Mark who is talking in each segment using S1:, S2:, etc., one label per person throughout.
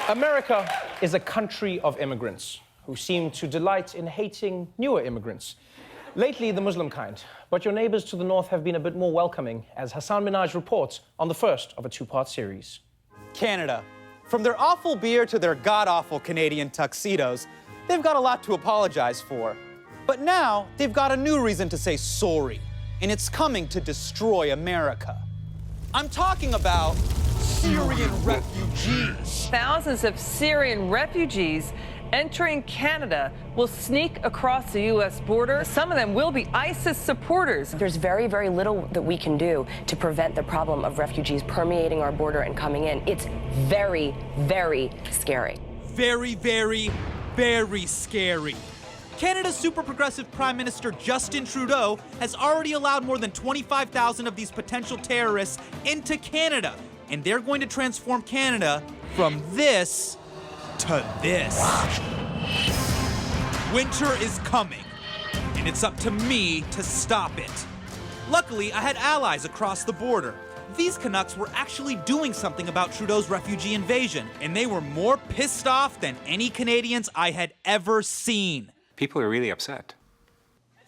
S1: America is a country of immigrants who seem to delight in hating newer immigrants. Lately, the Muslim kind. But your neighbors to the north have been a bit more welcoming, as Hasan Minhaj reports on the first of a two-part series.
S2: Canada. From their awful beer to their god-awful Canadian tuxedos, they've got a lot to apologize for. But now, they've got a new reason to say sorry, and it's coming to destroy America. I'm talking about Syrian refugees.
S3: Thousands of Syrian refugees entering Canada will sneak across the U.S. border. Some of them will be ISIS supporters.
S4: There's very, very little that we can do to prevent the problem of refugees permeating our border and coming in. It's very, very scary.
S2: Very, very, very scary. Canada's super progressive Prime Minister Justin Trudeau has already allowed more than 25,000 of these potential terrorists into Canada. And they're going to transform Canada from this to this. Winter is coming, and it's up to me to stop it. Luckily, I had allies across the border. These Canucks were actually doing something about Trudeau's refugee invasion, and they were more pissed off than any Canadians I had ever seen.
S5: People are really upset.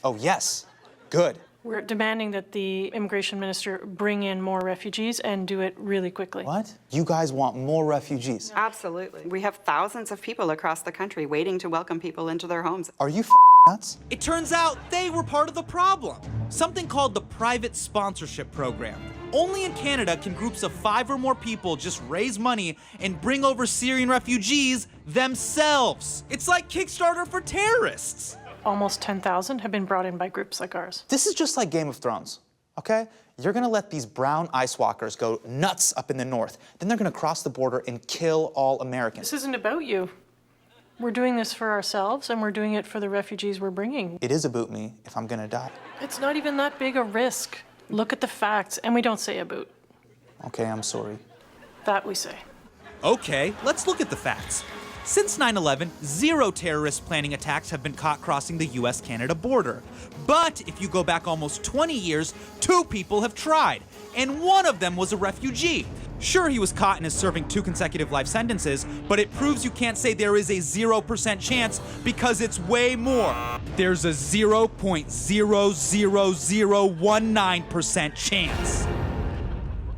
S2: Oh, yes. Good.
S6: We're demanding that the immigration minister bring in more refugees and do it really quickly.
S2: What? You guys want more refugees?
S7: Absolutely. We have thousands of people across the country waiting to welcome people into their homes.
S2: Are you nuts? It turns out they were part of the problem. Something called the private sponsorship program. Only in Canada can groups of 5 or more people just raise money and bring over Syrian refugees themselves. It's like Kickstarter for terrorists.
S6: Almost 10,000 have been brought in by groups like ours.
S2: This is just like Game of Thrones, okay? You're gonna let these brown ice walkers go nuts up in the north. Then they're gonna cross the border and kill all Americans.
S6: This isn't about you. We're doing this for ourselves, and we're doing it for the refugees we're bringing.
S2: It is about me if I'm gonna die.
S6: It's not even that big a risk. Look at the facts, and we don't say about.
S2: Okay, I'm sorry.
S6: That we say.
S2: Okay, let's look at the facts. Since 9/11, 0 terrorist planning attacks have been caught crossing the US-Canada border. But if you go back almost 20 years, 2 people have tried, and one of them was a refugee. Sure, he was caught and is serving 2 consecutive life sentences, but it proves you can't say there is a 0% chance because it's way more. There's a 0.00019% chance.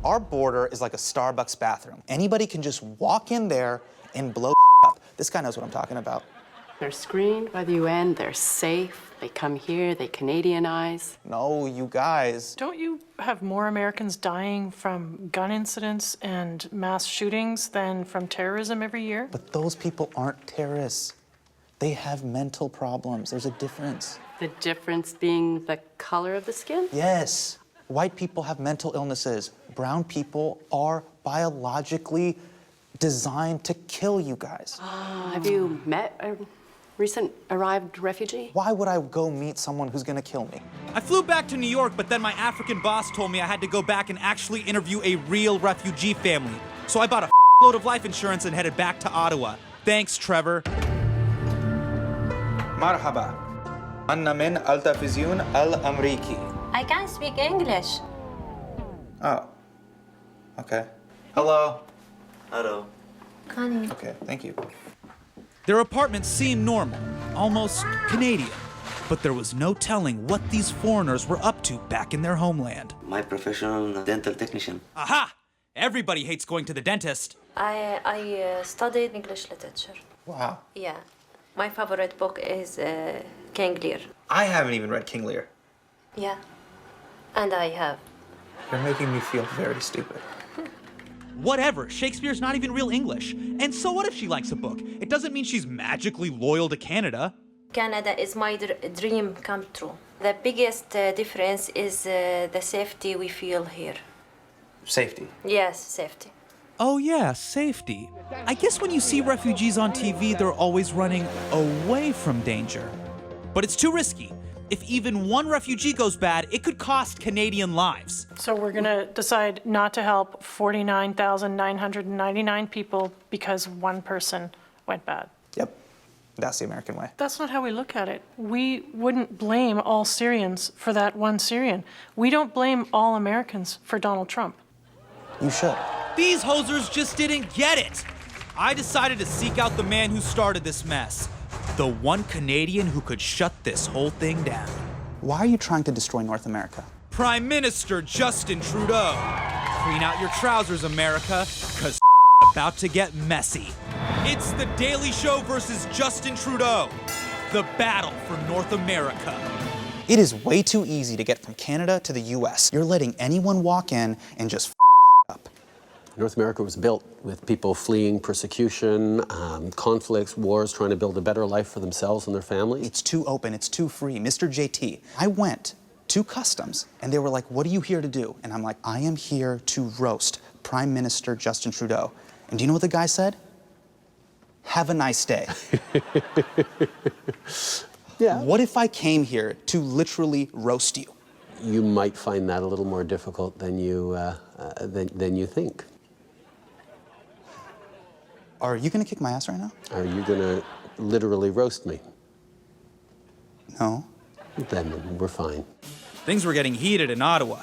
S2: Our border is like a Starbucks bathroom. Anybody can just walk in there and blow up. This guy knows what I'm talking about.
S8: They're screened by the UN, they're safe, they come here, they Canadianize.
S2: No, you guys.
S6: Don't you have more Americans dying from gun incidents and mass shootings than from terrorism every year?
S2: But those people aren't terrorists. They have mental problems. There's a difference.
S8: The difference being the color of the skin?
S2: Yes. White people have mental illnesses. Brown people are biologically designed to kill you guys.
S8: Have you met a recent arrived refugee?
S2: Why would I go meet someone who's gonna kill me? I flew back to New York, but then my African boss told me I had to go back and actually interview a real refugee family. So I bought a load of life insurance and headed back to Ottawa. Thanks, Trevor.
S9: مرحبا. أنا من التلفزيون الأمريكي.
S10: I can't speak English.
S9: Oh. Okay. Hello.
S10: Hello.
S9: Okay, thank you.
S2: Their apartments seemed normal, almost Canadian. But there was no telling what these foreigners were up to back in their homeland.
S10: My professional dental technician.
S2: Aha! Everybody hates going to the dentist.
S10: I studied English literature.
S9: Wow.
S10: Yeah. My favorite book is King Lear.
S9: I haven't even read King Lear.
S10: Yeah. And I have.
S9: You're making me feel very stupid.
S2: Whatever, Shakespeare's not even real English. And so what if she likes a book? It doesn't mean she's magically loyal to Canada.
S10: Canada is my dream come true. The biggest difference is the safety we feel here.
S9: Safety.
S10: Yes, safety.
S2: Oh yeah, safety. I guess when you see refugees on TV, they're always running away from danger. But it's too risky. If even one refugee goes bad, it could cost Canadian lives.
S6: So we're gonna decide not to help 49,999 people because one person went bad.
S2: Yep, that's the American way.
S6: That's not how we look at it. We wouldn't blame all Syrians for that one Syrian. We don't blame all Americans for Donald Trump.
S2: You should. These hosers just didn't get it. I decided to seek out the man who started this mess. The one Canadian who could shut this whole thing down.
S5: Why are you trying to destroy North America?
S2: Prime Minister Justin Trudeau. Clean out your trousers, America, cause about to get messy. It's The Daily Show versus Justin Trudeau. The battle for North America.
S5: It is way too easy to get from Canada to the US. You're letting anyone walk in and just up.
S11: North America was built with people fleeing persecution, conflicts, wars, trying to build a better life for themselves and their families.
S5: It's too open, it's too free. Mr. JT, I went to Customs and they were like, what are you here to do? And I'm like, I am here to roast Prime Minister Justin Trudeau. And do you know what the guy said? Have a nice day.
S11: Yeah.
S5: What if I came here to literally roast you?
S11: You might find that a little more difficult than you think.
S5: Are you gonna kick my ass right now?
S11: Are you gonna literally roast me?
S5: No.
S11: Then we're fine.
S2: Things were getting heated in Ottawa.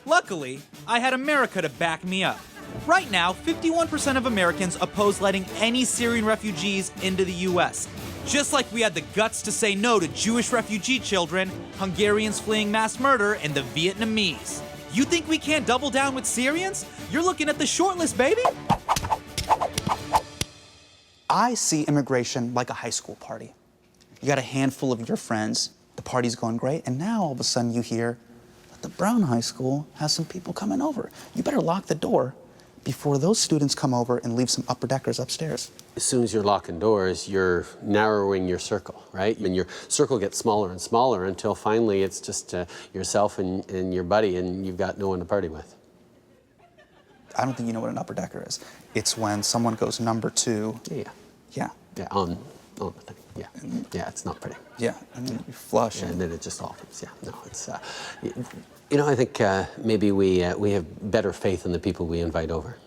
S2: Luckily, I had America to back me up. Right now, 51% of Americans oppose letting any Syrian refugees into the US. Just like we had the guts to say no to Jewish refugee children, Hungarians fleeing mass murder, and the Vietnamese. You think we can't double down with Syrians? You're looking at the shortlist, baby.
S5: I see immigration like a high school party. You got a handful of your friends, the party's going great, and now all of a sudden you hear that the Brown High School has some people coming over. You better lock the door before those students come over and leave some upper deckers upstairs.
S11: As soon as you're locking doors, you're narrowing your circle, right? And your circle gets smaller and smaller until finally it's just yourself and your buddy, and you've got no one to party with.
S5: I don't think you know what an upper decker is. It's when someone goes number 2.
S11: Yeah.
S5: Yeah.
S11: Yeah, on the thing. Yeah. Yeah, it's not pretty.
S5: Yeah, and then you flush.
S11: And then it just all comes. Yeah, no, it's, you know, I think maybe we have better faith in the people we invite over.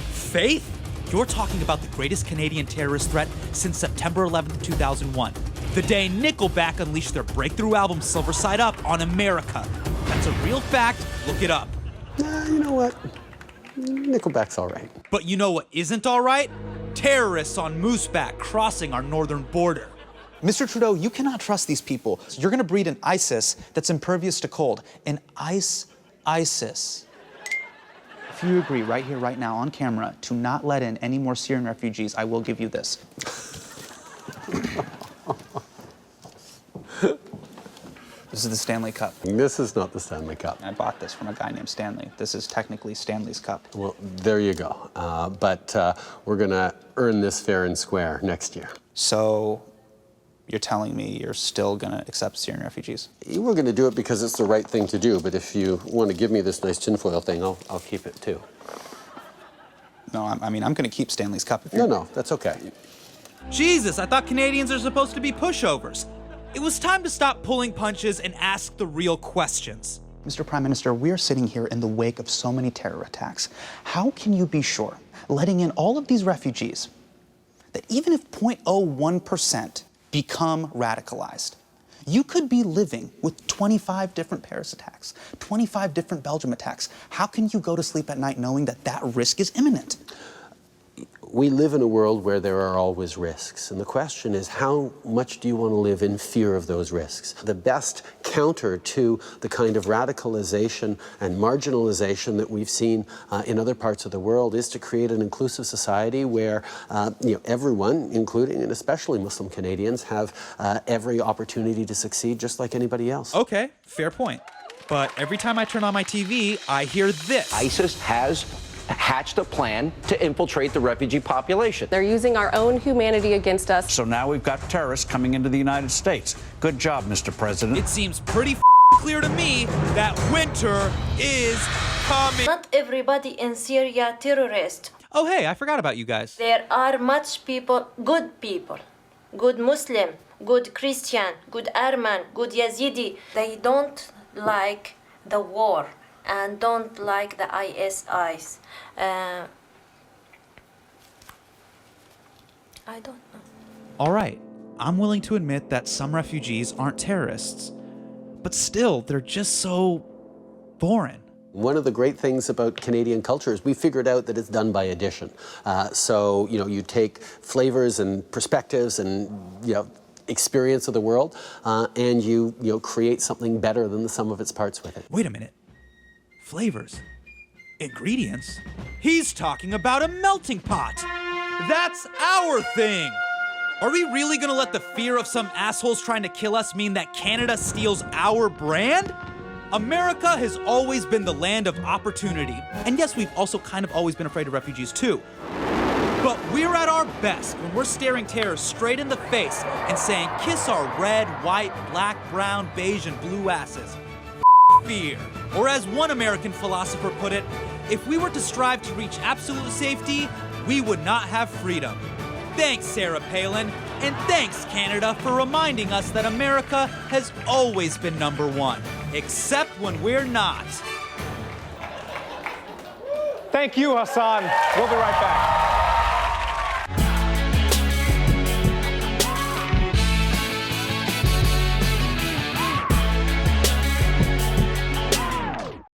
S2: Faith? You're talking about the greatest Canadian terrorist threat since September 11th, 2001. The day Nickelback unleashed their breakthrough album Silver Side Up on America. That's a real fact. Look it up.
S11: You know what? Nickelback's all right.
S2: But you know what isn't all right? Terrorists on mooseback crossing our northern border.
S5: Mr. Trudeau, you cannot trust these people. You're gonna breed an ISIS that's impervious to cold. An ISIS. If you agree right here, right now, on camera, to not let in any more Syrian refugees, I will give you this. This is the Stanley Cup.
S11: This is not the Stanley Cup.
S5: I bought this from a guy named Stanley. This is technically Stanley's Cup.
S11: Well, there you go. But we're gonna earn this fair and square next year.
S5: So you're telling me you're still gonna accept Syrian refugees?
S11: We're gonna do it because it's the right thing to do, but if you want to give me this nice tinfoil thing, I'll keep it too.
S5: No, I mean, I'm gonna keep Stanley's Cup. If
S11: No, that's okay.
S2: Jesus, I thought Canadians are supposed to be pushovers. It was time to stop pulling punches and ask the real questions.
S5: Mr. Prime Minister, we're sitting here in the wake of so many terror attacks. How can you be sure, letting in all of these refugees, that even if 0.01% become radicalized, you could be living with 25 different Paris attacks, 25 different Belgium attacks? How can you go to sleep at night knowing that that risk is imminent?
S11: We live in a world where there are always risks, and the question is, how much do you want to live in fear of those risks? The best counter to the kind of radicalization and marginalization that we've seen in other parts of the world is to create an inclusive society where everyone, including and especially Muslim Canadians, have every opportunity to succeed just like anybody else.
S2: Okay, fair point. But every time I turn on my TV, I hear this.
S12: ISIS has hatched a plan to infiltrate the refugee population.
S8: They're using our own humanity against us.
S12: So now we've got terrorists coming into the United States. Good job, Mr. President.
S2: It seems pretty clear to me that winter is coming.
S10: Not everybody in Syria terrorist.
S2: Oh, hey, I forgot about you guys.
S10: There are much people, good Muslim, good Christian, good Arman, good Yazidi. They don't like the war and don't like the ISIS. I don't know.
S2: All right, I'm willing to admit that some refugees aren't terrorists, but still, they're just so foreign.
S11: One of the great things about Canadian culture is we figured out that it's done by addition. So, you take flavors and perspectives and, experience of the world, and you create something better than the sum of its parts with it.
S2: Wait a minute. Flavors? Ingredients? He's talking about a melting pot. That's our thing. Are we really gonna let the fear of some assholes trying to kill us mean that Canada steals our brand? America has always been the land of opportunity. And yes, we've also kind of always been afraid of refugees too. But we're at our best when we're staring terror straight in the face and saying, kiss our red, white, black, brown, beige, and blue asses. Fear. Or as one American philosopher put it, if we were to strive to reach absolute safety, we would not have freedom. Thanks, Sarah Palin, and thanks, Canada, for reminding us that America has always been #1, except when we're not.
S1: Thank you, Hasan. We'll be right back.